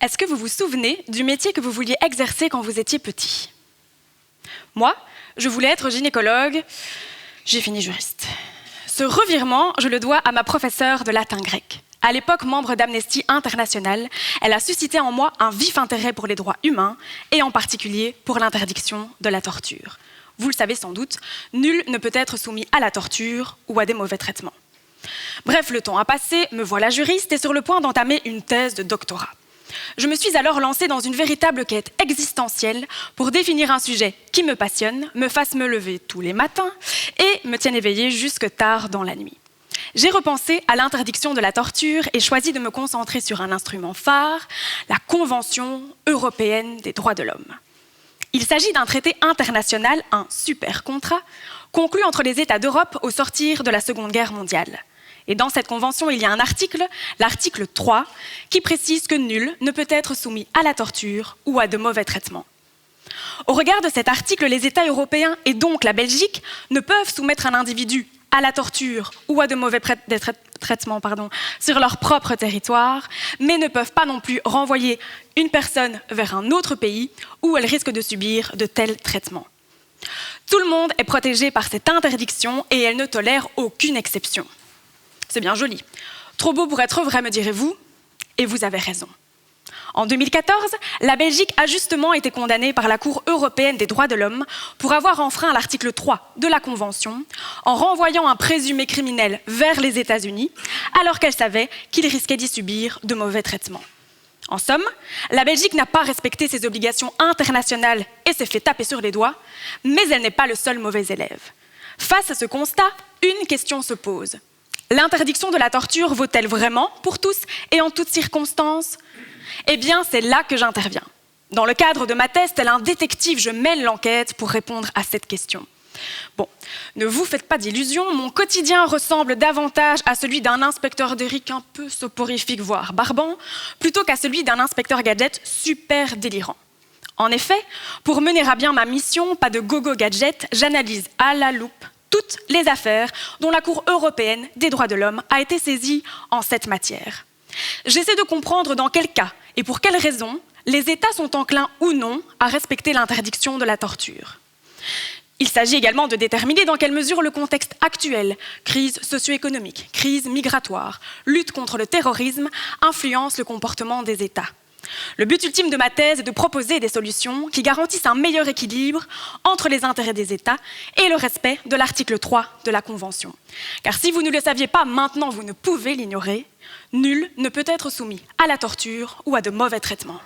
Est-ce que vous vous souvenez du métier que vous vouliez exercer quand vous étiez petit? Moi, je voulais être gynécologue, j'ai fini juriste. Ce revirement, je le dois à ma professeure de latin grec. À l'époque membre d'Amnesty International, elle a suscité en moi un vif intérêt pour les droits humains et en particulier pour l'interdiction de la torture. Vous le savez sans doute, nul ne peut être soumis à la torture ou à des mauvais traitements. Bref, le temps a passé, me voilà juriste et sur le point d'entamer une thèse de doctorat. Je me suis alors lancée dans une véritable quête existentielle pour définir un sujet qui me passionne, me fasse me lever tous les matins et me tienne éveillée jusque tard dans la nuit. J'ai repensé à l'interdiction de la torture et choisi de me concentrer sur un instrument phare, la Convention européenne des droits de l'homme. Il s'agit d'un traité international, un super contrat, conclu entre les États d'Europe au sortir de la Seconde Guerre mondiale. Et dans cette convention, il y a un article, l'article 3, qui précise que nul ne peut être soumis à la torture ou à de mauvais traitements. Au regard de cet article, les États européens et donc la Belgique ne peuvent soumettre un individu à la torture ou à de mauvais traitements sur leur propre territoire, mais ne peuvent pas non plus renvoyer une personne vers un autre pays où elle risque de subir de tels traitements. Tout le monde est protégé par cette interdiction et elle ne tolère aucune exception. C'est bien joli. Trop beau pour être vrai, me direz-vous, et vous avez raison. En 2014, la Belgique a justement été condamnée par la Cour européenne des droits de l'homme pour avoir enfreint l'article 3 de la Convention en renvoyant un présumé criminel vers les États-Unis alors qu'elle savait qu'il risquait d'y subir de mauvais traitements. En somme, la Belgique n'a pas respecté ses obligations internationales et s'est fait taper sur les doigts, mais elle n'est pas le seul mauvais élève. Face à ce constat, une question se pose. L'interdiction de la torture vaut-elle vraiment pour tous et en toutes circonstances? Eh bien, c'est là que j'interviens. Dans le cadre de ma thèse, tel un détective, je mène l'enquête pour répondre à cette question. Bon, ne vous faites pas d'illusions, mon quotidien ressemble davantage à celui d'un inspecteur d'Eric un peu soporifique, voire barbant, plutôt qu'à celui d'un inspecteur gadget super délirant. En effet, pour mener à bien ma mission, pas de gogo gadget, j'analyse à la loupe toutes les affaires dont la Cour européenne des droits de l'homme a été saisie en cette matière. J'essaie de comprendre dans quel cas et pour quelles raisons les États sont enclins ou non à respecter l'interdiction de la torture. Il s'agit également de déterminer dans quelle mesure le contexte actuel, crise socio-économique, crise migratoire, lutte contre le terrorisme, influence le comportement des États. Le but ultime de ma thèse est de proposer des solutions qui garantissent un meilleur équilibre entre les intérêts des États et le respect de l'article 3 de la Convention. Car si vous ne le saviez pas, maintenant vous ne pouvez l'ignorer, nul ne peut être soumis à la torture ou à de mauvais traitements.